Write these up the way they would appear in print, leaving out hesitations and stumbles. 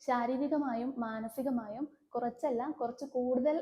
ശാരീരികമായും മാനസികമായും കുറച്ചല്ല കുറച്ച് കൂടുതൽ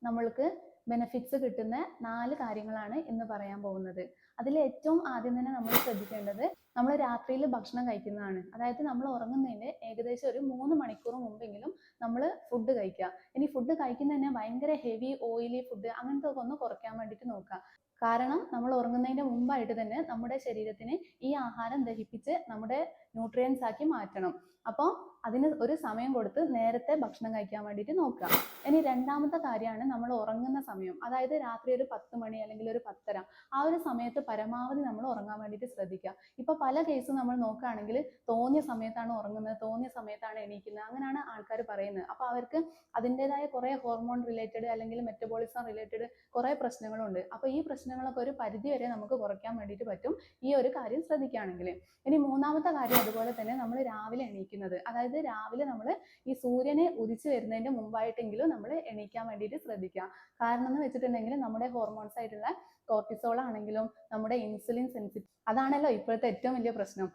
നമ്മൾക്ക് ബെനിഫിറ്റ്സ് കിട്ടുന്ന 4 കാര്യങ്ങളാണ് ഇന്ന് പറയാൻ പോകുന്നത്. അതിൽ ഏറ്റവും ആദ്യം തന്നെ നമ്മൾ ശ്രദ്ധിക്കേണ്ടത് നമ്മൾ രാത്രിയിൽ ഭക്ഷണം കഴിക്കുന്നതാണ്. അതായത് നമ്മൾ ഉറങ്ങുന്നതിൻ്റെ ഏകദേശം ഒരു 3 മണിക്കൂർ മുമ്പെങ്കിലും നമ്മൾ ഫുഡ് കഴിക്കുക. ഇനി ഫുഡ് കഴിക്കുന്നതന്നെ ഭയങ്കര ഹെവി ഓയിലി ഫുഡ് അങ്ങനത്തെ ഒക്കെ ഒന്ന് കുറയ്ക്കാൻ വേണ്ടിയിട്ട് നോക്കുക. കാരണം നമ്മൾ ഉറങ്ങുന്നതിൻ്റെ മുമ്പായിട്ട് തന്നെ നമ്മുടെ ശരീരത്തിന് ഈ ആഹാരം ദഹിപ്പിച്ച് നമ്മുടെ ന്യൂട്രിയൻസ് ആക്കി മാറ്റണം. അപ്പോൾ അതിന് ഒരു സമയം കൊടുത്ത് നേരത്തെ ഭക്ഷണം കഴിക്കാൻ വേണ്ടിയിട്ട് നോക്കുക. ഇനി രണ്ടാമത്തെ കാര്യമാണ് നമ്മൾ ഉറങ്ങുന്ന സമയം. അതായത് രാത്രി ഒരു 10 മണി അല്ലെങ്കിൽ ഒരു 10:30 ആ ഒരു സമയത്ത് പരമാവധി നമ്മൾ ഉറങ്ങാൻ വേണ്ടിയിട്ട് ശ്രദ്ധിക്കുക. ഇപ്പോൾ പല കേസും നമ്മൾ നോക്കുകയാണെങ്കിൽ തോന്നിയ സമയത്താണ് ഉറങ്ങുന്നത്, തോന്നിയ സമയത്താണ് എണീക്കുന്നത്, അങ്ങനെയാണ് ആൾക്കാർ പറയുന്നത്. അപ്പോൾ അവർക്ക് അതിൻ്റെതായ കുറേ ഹോർമോൺ റിലേറ്റഡ് അല്ലെങ്കിൽ മെറ്റബോളിസം റിലേറ്റഡ് കുറേ പ്രശ്നങ്ങളുണ്ട്. അപ്പോൾ ഈ പ്രശ്നങ്ങളൊക്കെ ഒരു പരിധി വരെ നമുക്ക് കുറയ്ക്കാൻ വേണ്ടിയിട്ട് പറ്റും ഈ ഒരു കാര്യം ശ്രദ്ധിക്കുകയാണെങ്കിൽ. ഇനി മൂന്നാമത്തെ കാര്യം അതുപോലെ തന്നെ നമ്മൾ രാവിലെ എണീക്കുന്നത്. അതായത് രാവിലെ നമ്മൾ ഈ സൂര്യനെ ഉദിച്ചു വരുന്നതിൻ്റെ മുമ്പായിട്ടെങ്കിലും നമ്മൾ എണീക്കാൻ വേണ്ടിയിട്ട് ശ്രദ്ധിക്കുക. കാരണം എന്ന് വെച്ചിട്ടുണ്ടെങ്കിൽ നമ്മുടെ ഹോർമോൺസ് ആയിട്ടുള്ള കോർട്ടിസോൾ ആണെങ്കിലും നമ്മുടെ ഇൻസുലിൻ സെൻസിറ്റീവ് അതാണല്ലോ ഇപ്പോഴത്തെ ഏറ്റവും വലിയ പ്രശ്നം.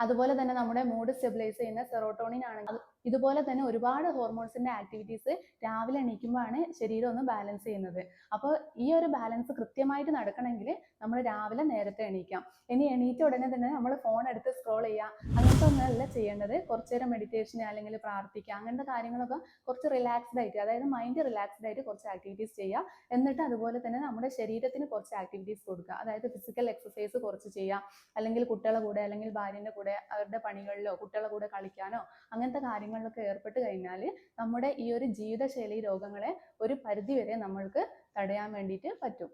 അതുപോലെ തന്നെ നമ്മുടെ മൂഡ് സ്റ്റെബിലൈസ് ചെയ്യുന്ന സെറോട്ടോണിൻ ആണെങ്കിലും ഇതുപോലെ തന്നെ ഒരുപാട് ഹോർമോൺസിന്റെ ആക്ടിവിറ്റീസ് രാവിലെ എണീക്കുമ്പോഴാണ് ശരീരം ഒന്ന് ബാലൻസ് ചെയ്യുന്നത്. അപ്പോൾ ഈ ഒരു ബാലൻസ് കൃത്യമായിട്ട് നടക്കണമെങ്കിൽ നമ്മൾ രാവിലെ നേരത്തെ എണീക്കാം. ഇനി എണീറ്റ ഉടനെ തന്നെ നമ്മൾ ഫോൺ എടുത്ത് സ്ക്രോൾ ചെയ്യുക അങ്ങനത്തെ ഒന്നല്ല ചെയ്യേണ്ടത്. കുറച്ചു നേരം മെഡിറ്റേഷൻ അല്ലെങ്കിൽ പ്രാർത്ഥിക്കുക അങ്ങനത്തെ കാര്യങ്ങളൊക്കെ കുറച്ച് റിലാക്സ്ഡ് ആയിട്ട്, അതായത് മൈൻഡ് റിലാക്സ്ഡ് ആയിട്ട് കുറച്ച് ആക്ടിവിറ്റീസ് ചെയ്യുക. എന്നിട്ട് അതുപോലെ തന്നെ നമ്മുടെ ശരീരത്തിന് കുറച്ച് ആക്ടിവിറ്റീസ് കൊടുക്കുക. അതായത് ഫിസിക്കൽ എക്സസൈസ് കുറച്ച് ചെയ്യുക, അല്ലെങ്കിൽ കുട്ടികളുടെ കൂടെ അല്ലെങ്കിൽ ഭാര്യൻ്റെ കൂടെ അവരുടെ പണികളിലോ കുട്ടികളുടെ കൂടെ കളിക്കാനോ അങ്ങനത്തെ കാര്യങ്ങളിലൊക്കെ ഏർപ്പെട്ട് കഴിഞ്ഞാൽ നമ്മുടെ ഈ ഒരു ജീവിതശൈലി രോഗങ്ങളെ ഒരു പരിധി വരെ നമ്മൾക്ക് തടയാൻ വേണ്ടിയിട്ട് പറ്റും.